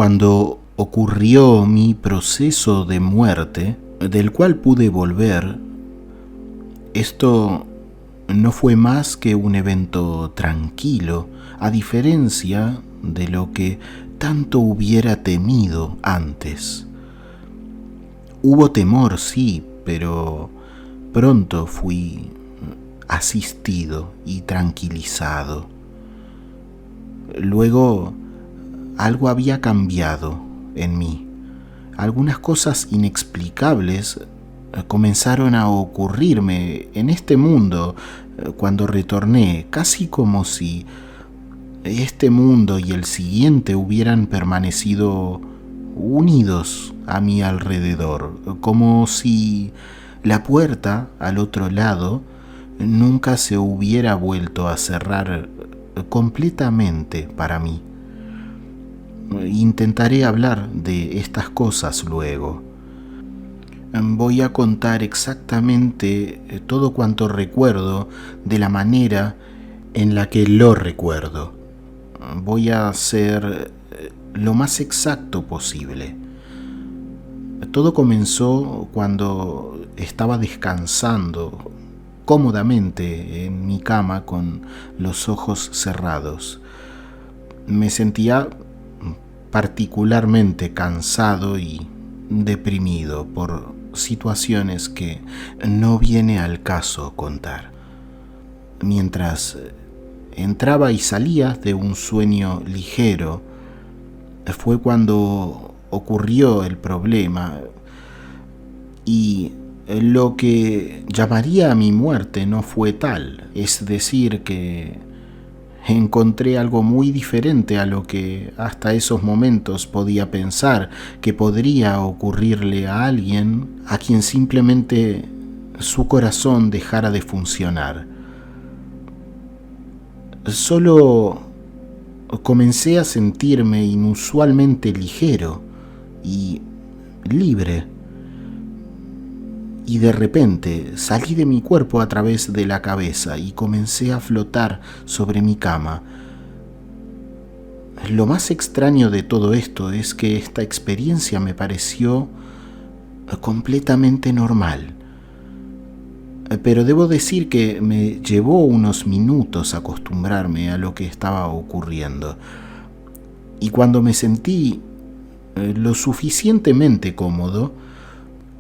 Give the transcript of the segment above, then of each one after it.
Cuando ocurrió mi proceso de muerte, del cual pude volver, esto no fue más que un evento tranquilo, a diferencia de lo que tanto hubiera temido antes. Hubo temor, sí, pero pronto fui asistido y tranquilizado. Luego, algo había cambiado en mí. Algunas cosas inexplicables comenzaron a ocurrirme en este mundo cuando retorné, casi como si este mundo y el siguiente hubieran permanecido unidos a mi alrededor, como si la puerta al otro lado nunca se hubiera vuelto a cerrar completamente para mí. Intentaré hablar de estas cosas luego. Voy a contar exactamente todo cuanto recuerdo de la manera en la que lo recuerdo. Voy a ser lo más exacto posible. Todo comenzó cuando estaba descansando cómodamente en mi cama con los ojos cerrados. Me sentía particularmente cansado y deprimido por situaciones que no viene al caso contar. Mientras entraba y salía de un sueño ligero, fue cuando ocurrió el problema y lo que llamaría mi muerte no fue tal, es decir, que encontré algo muy diferente a lo que hasta esos momentos podía pensar que podría ocurrirle a alguien a quien simplemente su corazón dejara de funcionar. Solo comencé a sentirme inusualmente ligero y libre. Y de repente salí de mi cuerpo a través de la cabeza y comencé a flotar sobre mi cama. Lo más extraño de todo esto es que esta experiencia me pareció completamente normal. Pero debo decir que me llevó unos minutos acostumbrarme a lo que estaba ocurriendo. Y cuando me sentí lo suficientemente cómodo,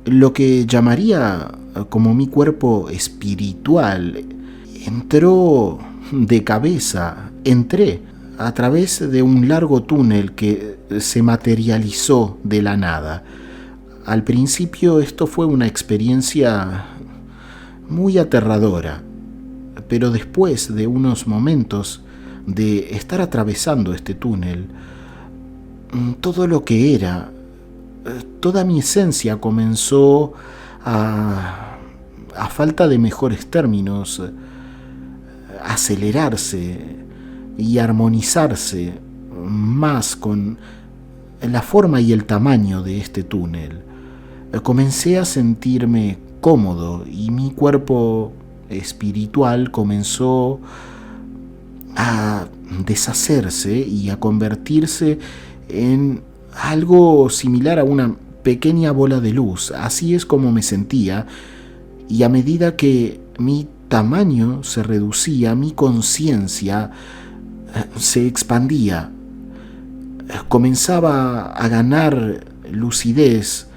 lo que llamaría como mi cuerpo espiritual entró de cabeza, entré a través de un largo túnel que se materializó de la nada. Al principio esto fue una experiencia muy aterradora, pero después de unos momentos de estar atravesando este túnel, todo lo que era, toda mi esencia comenzó a falta de mejores términos, acelerarse y armonizarse más con la forma y el tamaño de este túnel. Comencé a sentirme cómodo y mi cuerpo espiritual comenzó a deshacerse y a convertirse en algo similar a una pequeña bola de luz. Así es como me sentía, y a medida que mi tamaño se reducía, mi conciencia se expandía, comenzaba a ganar lucidez,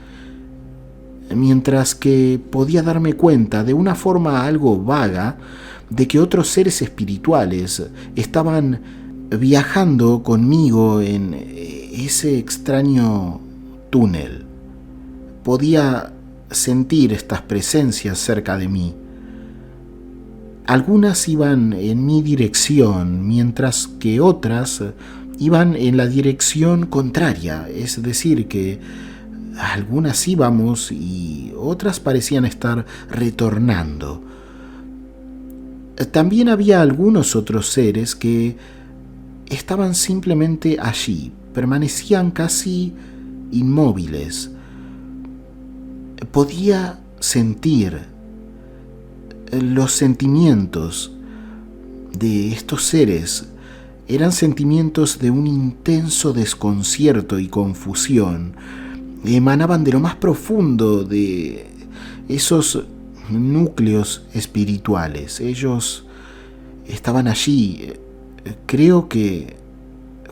mientras que podía darme cuenta de una forma algo vaga de que otros seres espirituales estaban viajando conmigo en ese extraño túnel. Podía sentir estas presencias cerca de mí. Algunas iban en mi dirección, mientras que otras iban en la dirección contraria, es decir, que algunas íbamos y otras parecían estar retornando. También había algunos otros seres que estaban simplemente allí, permanecían casi inmóviles. Podía sentir los sentimientos de estos seres Eran sentimientos de un intenso desconcierto y confusión. Emanaban de lo más profundo de esos núcleos espirituales. Ellos estaban allí, creo que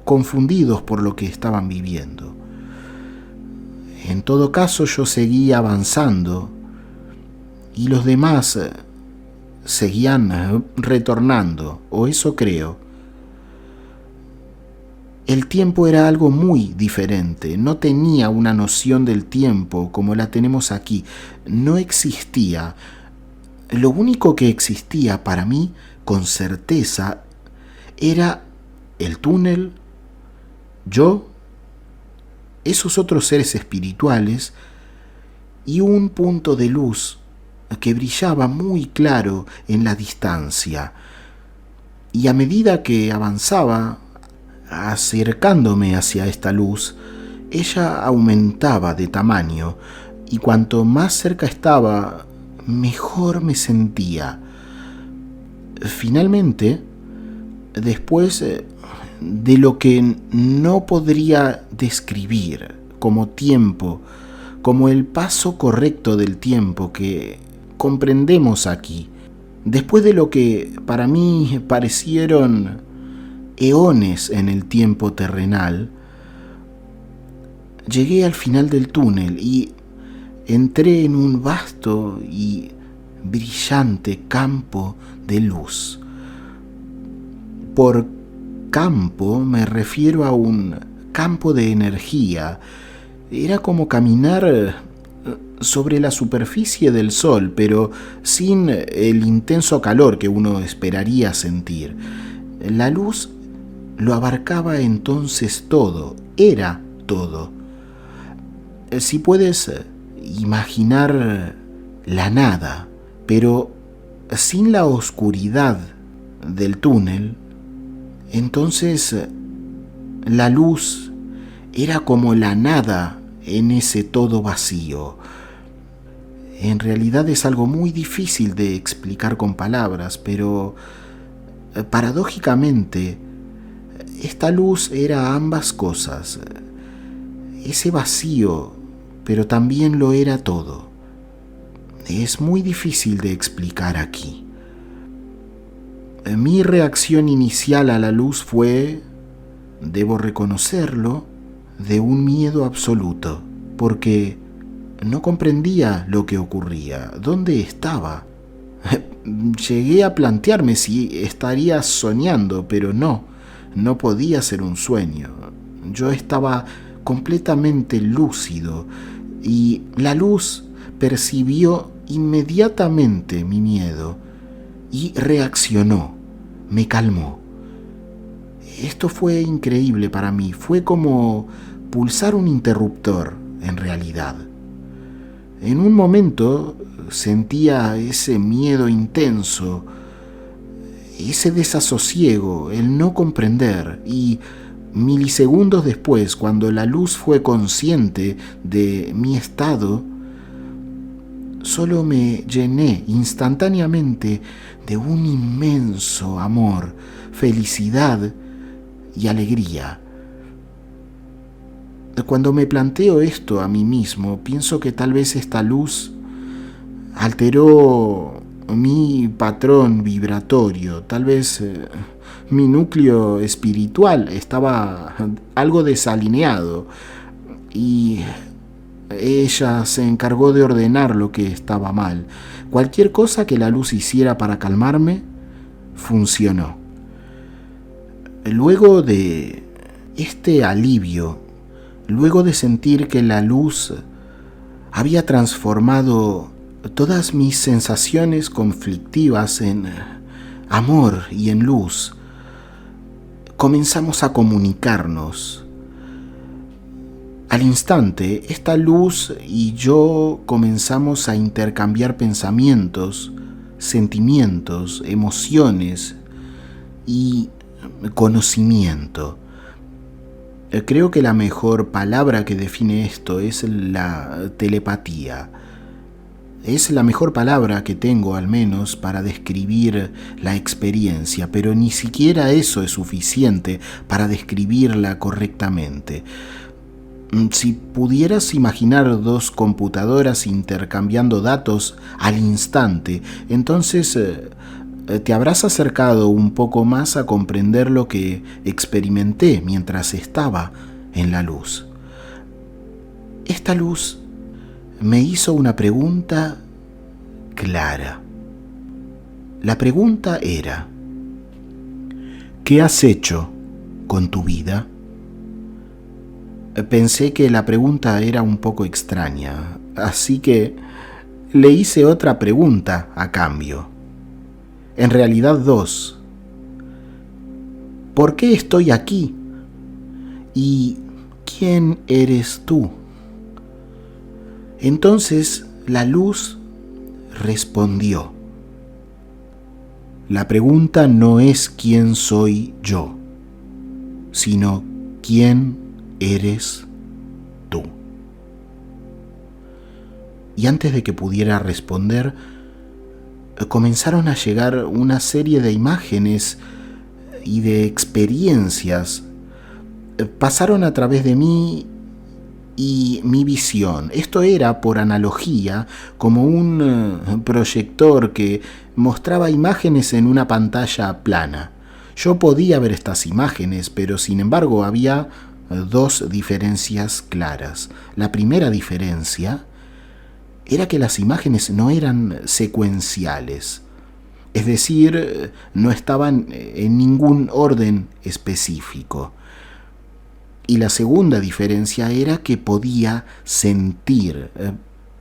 confundidos por lo que estaban viviendo. En todo caso, yo seguía avanzando y los demás seguían retornando, o eso creo. El tiempo era algo muy diferente, no tenía una noción del tiempo como la tenemos aquí, no existía. Lo único que existía para mí, con certeza, era el túnel, yo, esos otros seres espirituales y un punto de luz que brillaba muy claro en la distancia. Y a medida que avanzaba, acercándome hacia esta luz, ella aumentaba de tamaño y cuanto más cerca estaba, mejor me sentía. Finalmente, después de lo que no podría describir como tiempo, como el paso correcto del tiempo que comprendemos aquí, después de lo que para mí parecieron eones en el tiempo terrenal, llegué al final del túnel y entré en un vasto y brillante campo de luz. Por campo me refiero a un campo de energía. Era como caminar sobre la superficie del sol, pero sin el intenso calor que uno esperaría sentir. La luz lo abarcaba entonces todo, era todo. Si puedes imaginar la nada, pero sin la oscuridad del túnel, entonces la luz era como la nada en ese todo vacío. En realidad es algo muy difícil de explicar con palabras, pero paradójicamente esta luz era ambas cosas. Ese vacío, pero también lo era todo. Es muy difícil de explicar aquí. Mi reacción inicial a la luz fue, debo reconocerlo, de un miedo absoluto, porque no comprendía lo que ocurría, dónde estaba. Llegué a plantearme si estaría soñando, pero no podía ser un sueño. Yo estaba completamente lúcido y la luz percibió inmediatamente mi miedo y reaccionó, me calmó. Esto fue increíble para mí, fue como pulsar un interruptor en realidad. En un momento sentía ese miedo intenso, ese desasosiego, el no comprender, y milisegundos después, cuando la luz fue consciente de mi estado, solo me llené instantáneamente de un inmenso amor, felicidad y alegría. Cuando me planteo esto a mí mismo, pienso que tal vez esta luz alteró mi patrón vibratorio, tal vez mi núcleo espiritual estaba algo desalineado y ella se encargó de ordenar lo que estaba mal. Cualquier cosa que la luz hiciera para calmarme, funcionó. Luego de este alivio, luego de sentir que la luz había transformado todas mis sensaciones conflictivas en amor y en luz, comenzamos a comunicarnos. Al instante, esta luz y yo comenzamos a intercambiar pensamientos, sentimientos, emociones y conocimiento. Creo que la mejor palabra que define esto es la telepatía. Es la mejor palabra que tengo, al menos, para describir la experiencia, pero ni siquiera eso es suficiente para describirla correctamente. Si pudieras imaginar dos computadoras intercambiando datos al instante, entonces te habrás acercado un poco más a comprender lo que experimenté mientras estaba en la luz. Esta luz me hizo una pregunta clara. La pregunta era: ¿qué has hecho con tu vida? Pensé que la pregunta era un poco extraña, así que le hice otra pregunta a cambio. En realidad dos. ¿Por qué estoy aquí? ¿Y quién eres tú? Entonces la luz respondió: la pregunta no es quién soy yo, sino quién eres tú. Y antes de que pudiera responder, comenzaron a llegar una serie de imágenes y de experiencias. Pasaron a través de mí y mi visión. Esto era, por analogía, como un proyector que mostraba imágenes en una pantalla plana. Yo podía ver estas imágenes, pero sin embargo había dos diferencias claras. La primera diferencia era que las imágenes no eran secuenciales, es decir, no estaban en ningún orden específico. Y la segunda diferencia era que podía sentir,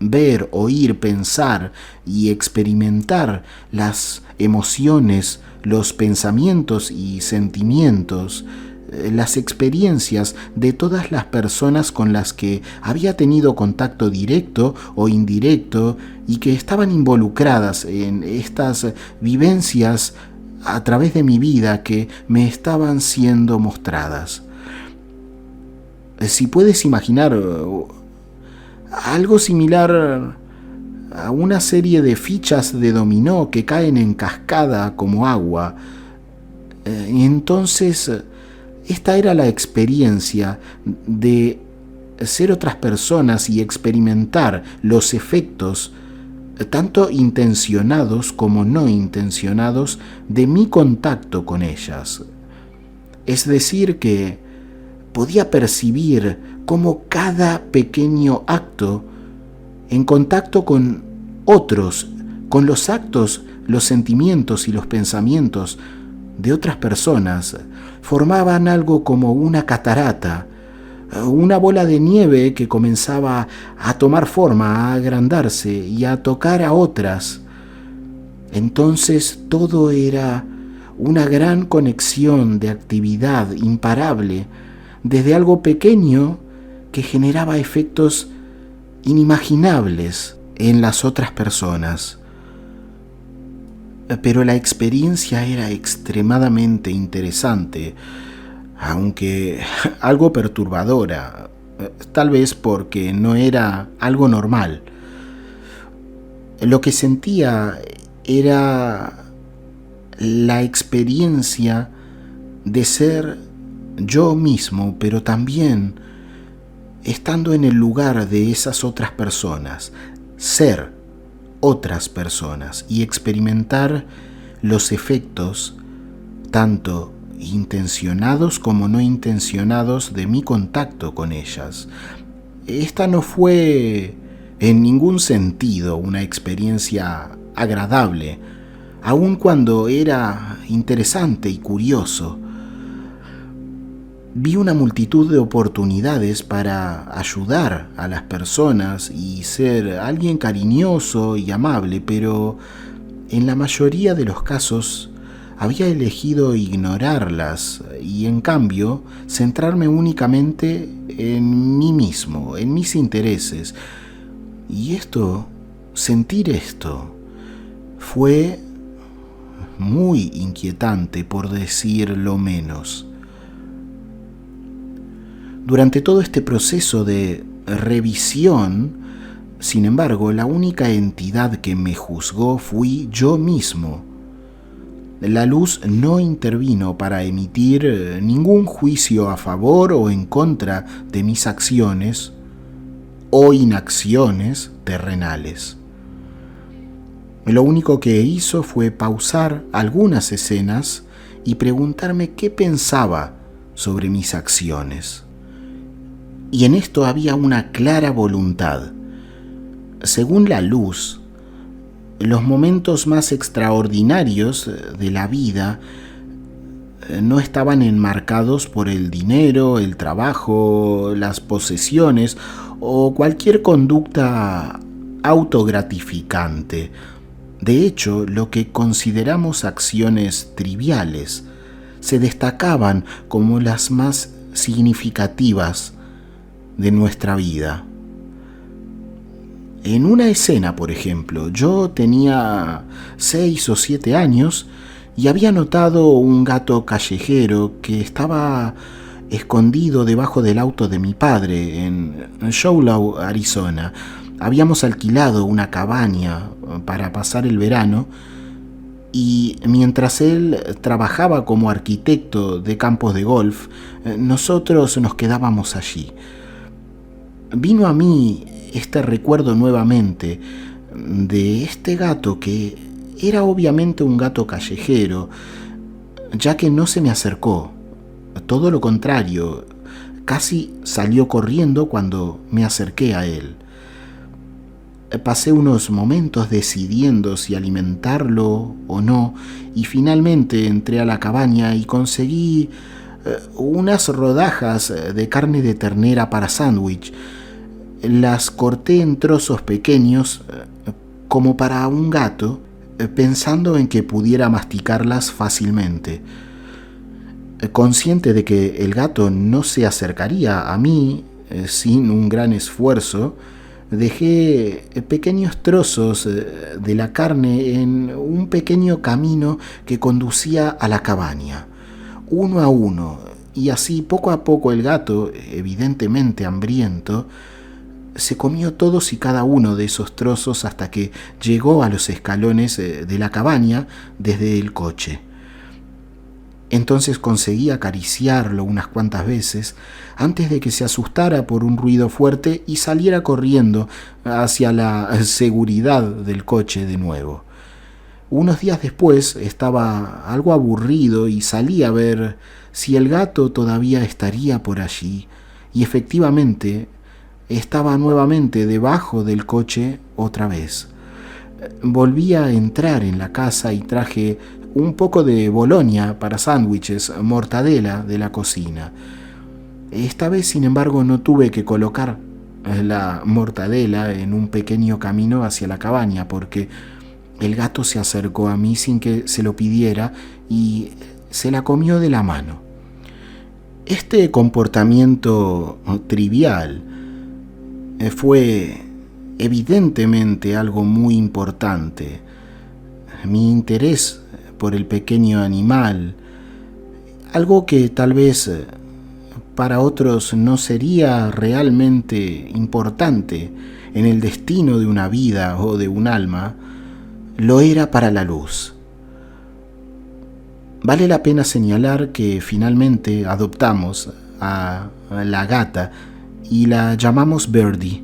ver, oír, pensar y experimentar las emociones, los pensamientos y sentimientos, las experiencias de todas las personas con las que había tenido contacto directo o indirecto y que estaban involucradas en estas vivencias a través de mi vida que me estaban siendo mostradas. Si puedes imaginar algo similar a una serie de fichas de dominó que caen en cascada como agua, entonces esta era la experiencia de ser otras personas y experimentar los efectos, tanto intencionados como no intencionados, de mi contacto con ellas. Es decir, que podía percibir cómo cada pequeño acto, en contacto con otros, con los actos, los sentimientos y los pensamientos de otras personas, formaban algo como una catarata, una bola de nieve que comenzaba a tomar forma, a agrandarse y a tocar a otras. Entonces todo era una gran conexión de actividad imparable, desde algo pequeño que generaba efectos inimaginables en las otras personas. Pero la experiencia era extremadamente interesante, aunque algo perturbadora, tal vez porque no era algo normal. Lo que sentía era la experiencia de ser yo mismo, pero también estando en el lugar de esas otras personas, ser otras personas y experimentar los efectos, tanto intencionados como no intencionados, de mi contacto con ellas. Esta no fue en ningún sentido una experiencia agradable, aun cuando era interesante y curioso. Vi una multitud de oportunidades para ayudar a las personas y ser alguien cariñoso y amable, pero en la mayoría de los casos había elegido ignorarlas y, en cambio, centrarme únicamente en mí mismo, en mis intereses. Y sentir esto, fue muy inquietante, por decir lo menos. Durante todo este proceso de revisión, Sin embargo, la única entidad que me juzgó fui yo mismo. La luz no intervino para emitir ningún juicio a favor o en contra de mis acciones o inacciones terrenales. Lo único que hizo fue pausar algunas escenas y preguntarme qué pensaba sobre mis acciones. Y en esto había una clara voluntad. Según la luz, los momentos más extraordinarios de la vida no estaban enmarcados por el dinero, el trabajo, las posesiones o cualquier conducta autogratificante. De hecho, lo que consideramos acciones triviales se destacaban como las más significativas de nuestra vida. En una escena, por ejemplo, yo tenía 6 o 7 años y había notado un gato callejero que estaba escondido debajo del auto de mi padre en Showlow, Arizona. Habíamos alquilado una cabaña para pasar el verano y mientras él trabajaba como arquitecto de campos de golf, nosotros nos quedábamos allí. Vino a mí este recuerdo nuevamente de este gato que era obviamente un gato callejero, ya que no se me acercó. Todo lo contrario, casi salió corriendo cuando me acerqué a él. Pasé unos momentos decidiendo si alimentarlo o no y finalmente entré a la cabaña y conseguí unas rodajas de carne de ternera para sándwich. Las corté en trozos pequeños como para un gato, pensando en que pudiera masticarlas fácilmente. Consciente de que el gato no se acercaría a mí sin un gran esfuerzo, dejé pequeños trozos de la carne en un pequeño camino que conducía a la cabaña, uno a uno, y así poco a poco el gato, evidentemente hambriento, se comió todos y cada uno de esos trozos hasta que llegó a los escalones de la cabaña desde el coche. Entonces conseguí acariciarlo unas cuantas veces antes de que se asustara por un ruido fuerte y saliera corriendo hacia la seguridad del coche de nuevo. Unos días después estaba algo aburrido y salí a ver si el gato todavía estaría por allí, y efectivamente estaba nuevamente debajo del coche otra vez. Volví a entrar en la casa y traje un poco de Bolonia para sándwiches, mortadela de la cocina. Esta vez, sin embargo, no tuve que colocar la mortadela en un pequeño camino hacia la cabaña porque el gato se acercó a mí sin que se lo pidiera y se la comió de la mano. Este comportamiento trivial fue evidentemente algo muy importante. Mi interés por el pequeño animal, algo que tal vez para otros no sería realmente importante en el destino de una vida o de un alma, lo era para la luz. Vale la pena señalar que finalmente adoptamos a la gata y la llamamos Birdie.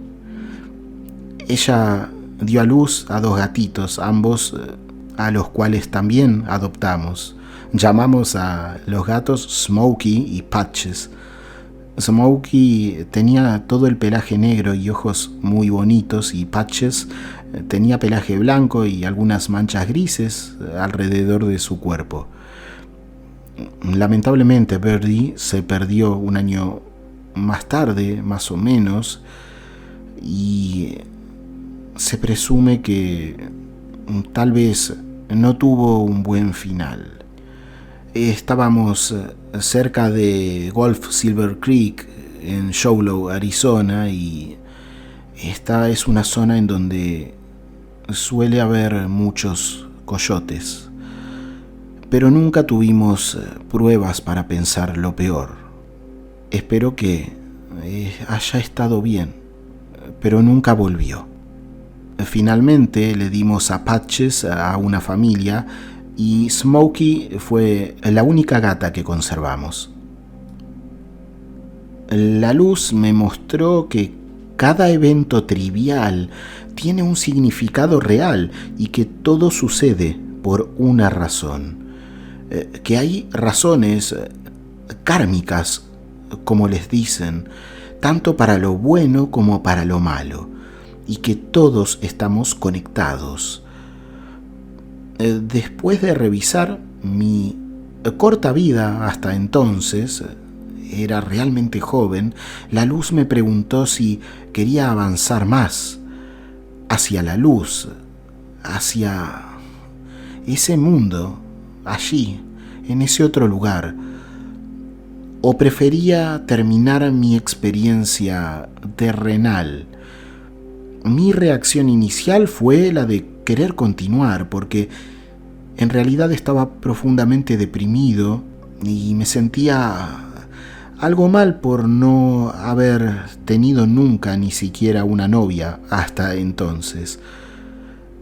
Ella dio a luz a 2 gatitos, ambos a los cuales también adoptamos. Llamamos a los gatos Smokey y Patches. Smokey tenía todo el pelaje negro y ojos muy bonitos, y Patches tenía pelaje blanco y algunas manchas grises alrededor de su cuerpo. Lamentablemente Birdie se perdió un año más tarde, más o menos, y se presume que tal vez no tuvo un buen final. Estábamos cerca de Gulf Silver Creek en Showlow, Arizona, y esta es una zona en donde suele haber muchos coyotes, pero nunca tuvimos pruebas para pensar lo peor. Espero que haya estado bien, pero nunca volvió. Finalmente le dimos a Patches a una familia y Smokey fue la única gata que conservamos. La luz me mostró que cada evento trivial tiene un significado real y que todo sucede por una razón. Que hay razones kármicas, como les dicen, tanto para lo bueno como para lo malo, y que todos estamos conectados. Después de revisar mi corta vida hasta entonces, era realmente joven, la luz me preguntó si quería avanzar más hacia la luz, hacia ese mundo, allí, en ese otro lugar, o prefería terminar mi experiencia terrenal. Mi reacción inicial fue la de querer continuar, porque en realidad estaba profundamente deprimido y me sentía algo mal por no haber tenido nunca ni siquiera una novia hasta entonces.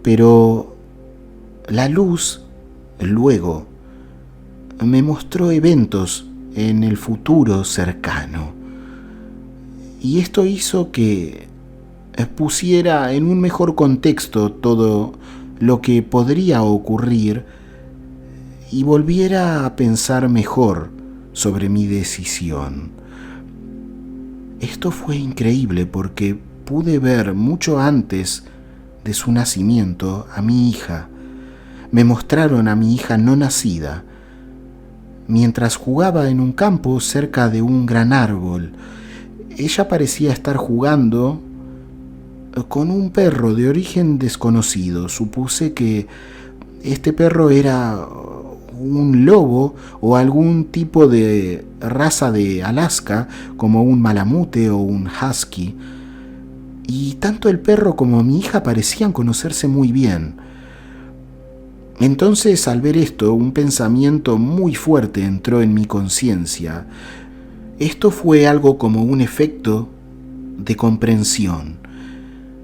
Pero la luz luego me mostró eventos en el futuro cercano, y esto hizo que pusiera en un mejor contexto todo lo que podría ocurrir y volviera a pensar mejor sobre mi decisión. Esto fue increíble porque pude ver mucho antes de su nacimiento a mi hija. Me mostraron a mi hija no nacida, mientras jugaba en un campo cerca de un gran árbol. Ella parecía estar jugando con un perro de origen desconocido. Supuse que este perro era un lobo o algún tipo de raza de Alaska, como un malamute o un husky. Y tanto el perro como mi hija parecían conocerse muy bien. Entonces, al ver esto, un pensamiento muy fuerte entró en mi conciencia. Esto fue algo como un efecto de comprensión.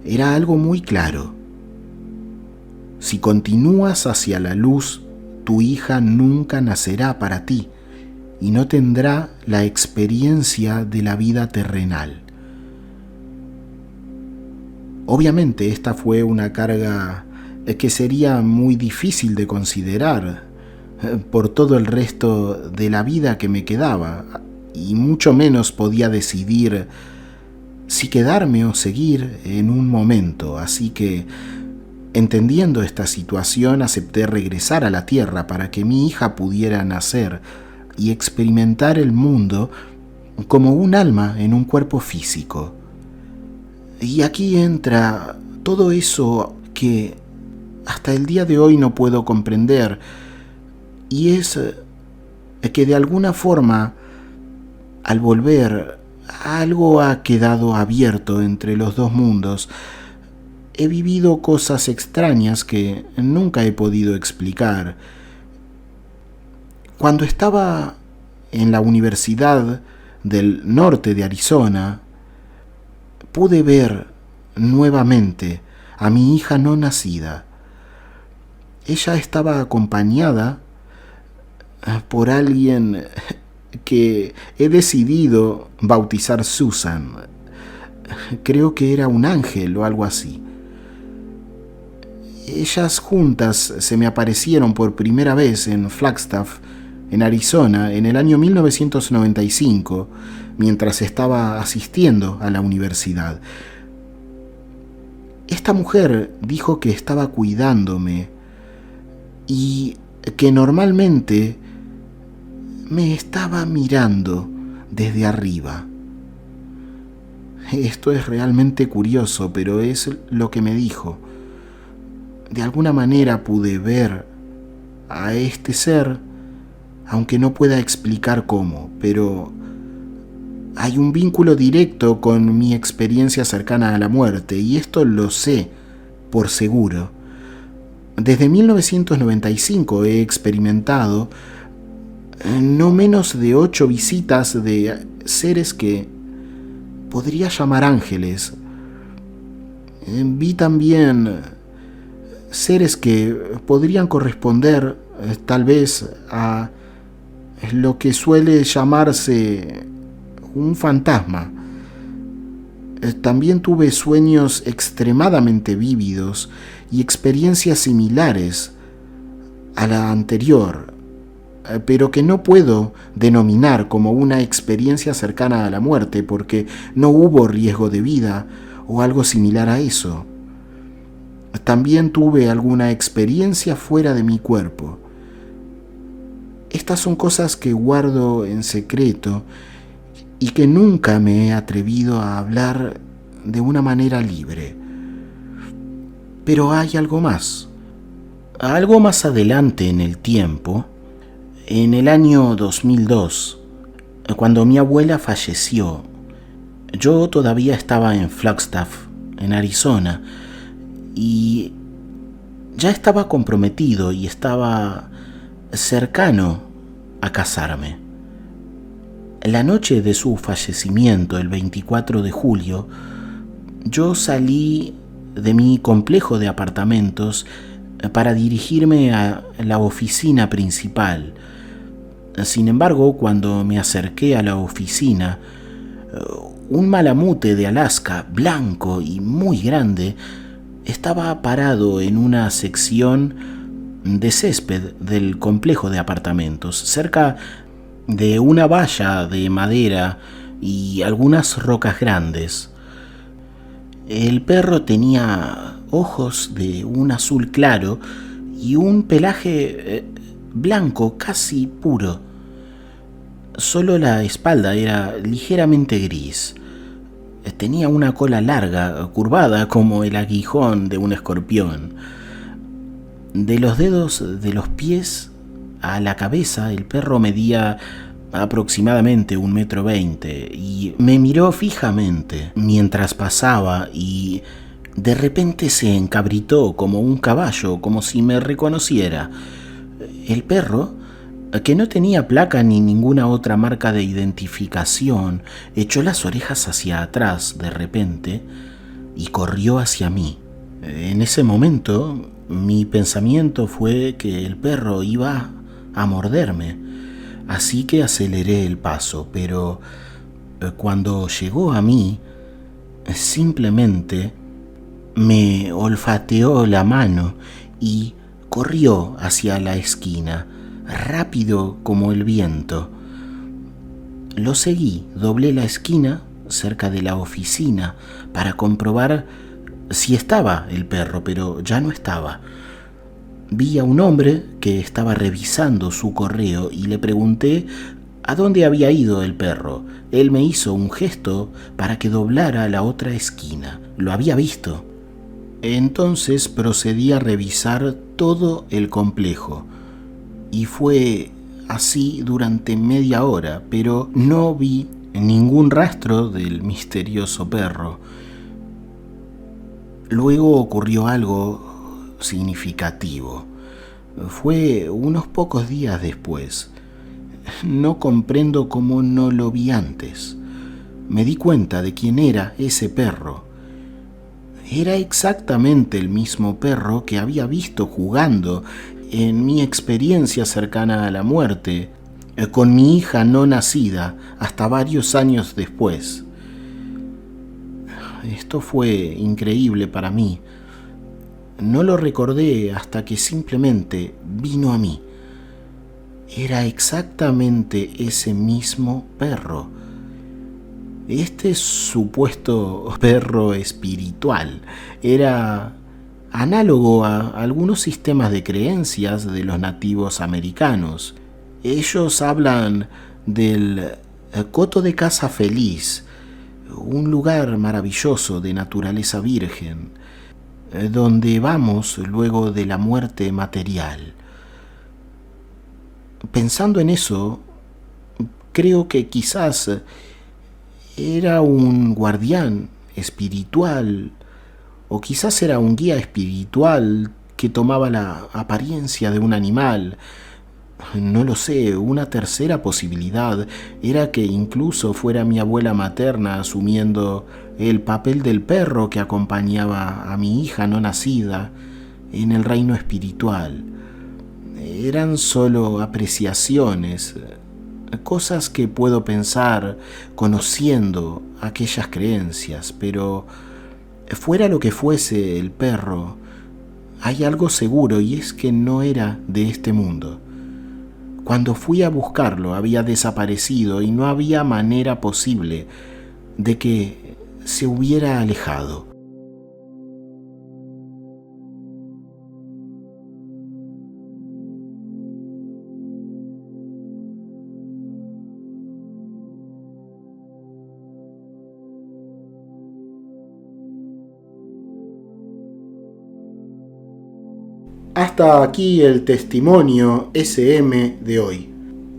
Era algo muy claro. Si continúas hacia la luz, tu hija nunca nacerá para ti y no tendrá la experiencia de la vida terrenal. Obviamente, esta fue una carga que sería muy difícil de considerar por todo el resto de la vida que me quedaba, y mucho menos podía decidir si quedarme o seguir en un momento. Así que, entendiendo esta situación, acepté regresar a la Tierra para que mi hija pudiera nacer y experimentar el mundo como un alma en un cuerpo físico. Y aquí entra todo eso que hasta el día de hoy no puedo comprender, y es que de alguna forma, al volver, algo ha quedado abierto entre los dos mundos. He vivido cosas extrañas que nunca he podido explicar. Cuando estaba en la Universidad del Norte de Arizona, pude ver nuevamente a mi hija no nacida. Ella estaba acompañada por alguien que he decidido bautizar Susan. Creo que era un ángel o algo así. Ellas juntas se me aparecieron por primera vez en Flagstaff, en Arizona, en el año 1995, mientras estaba asistiendo a la universidad. Esta mujer dijo que estaba cuidándome y que normalmente me estaba mirando desde arriba. Esto es realmente curioso, pero es lo que me dijo. De alguna manera pude ver a este ser, aunque no pueda explicar cómo, pero hay un vínculo directo con mi experiencia cercana a la muerte, y esto lo sé por seguro. Desde 1995 he experimentado no menos de 8 visitas de seres que podría llamar ángeles. Vi también seres que podrían corresponder tal vez a lo que suele llamarse un fantasma. También tuve sueños extremadamente vívidos y experiencias similares a la anterior, pero que no puedo denominar como una experiencia cercana a la muerte porque no hubo riesgo de vida o algo similar a eso. También tuve alguna experiencia fuera de mi cuerpo. Estas son cosas que guardo en secreto y que nunca me he atrevido a hablar de una manera libre. Pero hay algo más. Algo más adelante en el tiempo, en el año 2002, cuando mi abuela falleció, yo todavía estaba en Flagstaff, en Arizona, y ya estaba comprometido y estaba cercano a casarme. La noche de su fallecimiento, el 24 de julio, yo salí de mi complejo de apartamentos para dirigirme a la oficina principal. Sin embargo, cuando me acerqué a la oficina, un malamute de Alaska, blanco y muy grande, estaba parado en una sección de césped del complejo de apartamentos, cerca de una valla de madera y algunas rocas grandes. El perro tenía ojos de un azul claro y un pelaje blanco casi puro. Solo la espalda era ligeramente gris. Tenía una cola larga, curvada como el aguijón de un escorpión. De los dedos de los pies a la cabeza, el perro medía aproximadamente 1,20 m y me miró fijamente mientras pasaba y de repente se encabritó como un caballo, como si me reconociera. El perro, que no tenía placa ni ninguna otra marca de identificación, echó las orejas hacia atrás de repente y corrió hacia mí. En ese momento, mi pensamiento fue que el perro iba a morderme, así que aceleré el paso, pero cuando llegó a mí, simplemente me olfateó la mano y corrió hacia la esquina, rápido como el viento. Lo seguí, doblé la esquina cerca de la oficina para comprobar si estaba el perro, pero ya no estaba. Vi a un hombre que estaba revisando su correo y le pregunté a dónde había ido el perro. Él me hizo un gesto para que doblara a la otra esquina. Lo había visto. Entonces procedí a revisar todo el complejo y fue así durante media hora, pero no vi ningún rastro del misterioso perro. Luego ocurrió algo significativo. Fue unos pocos días después. No comprendo cómo no lo vi antes. Me di cuenta de quién era ese perro. Era exactamente el mismo perro que había visto jugando en mi experiencia cercana a la muerte, con mi hija no nacida hasta varios años después. Esto fue increíble para mí. No lo recordé hasta que simplemente vino a mí. Era exactamente ese mismo perro. Este supuesto perro espiritual era análogo a algunos sistemas de creencias de los nativos americanos. Ellos hablan del Coto de Casa Feliz, un lugar maravilloso de naturaleza virgen, donde vamos luego de la muerte material. Pensando en eso, creo que quizás era un guardián espiritual, o quizás era un guía espiritual que tomaba la apariencia de un animal, No lo sé, una tercera posibilidad era que incluso fuera mi abuela materna asumiendo el papel del perro que acompañaba a mi hija no nacida en el reino espiritual. Eran solo apreciaciones, cosas que puedo pensar conociendo aquellas creencias, pero fuera lo que fuese el perro, hay algo seguro y es que no era de este mundo. Cuando fui a buscarlo había desaparecido y no había manera posible de que se hubiera alejado. Hasta aquí el testimonio SM de hoy.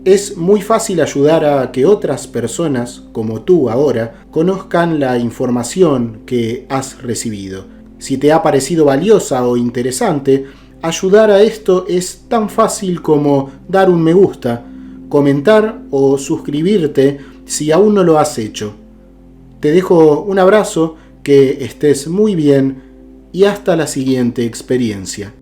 Es muy fácil ayudar a que otras personas, como tú ahora, conozcan la información que has recibido. Si te ha parecido valiosa o interesante, ayudar a esto es tan fácil como dar un me gusta, comentar o suscribirte si aún no lo has hecho. Te dejo un abrazo, que estés muy bien y hasta la siguiente experiencia.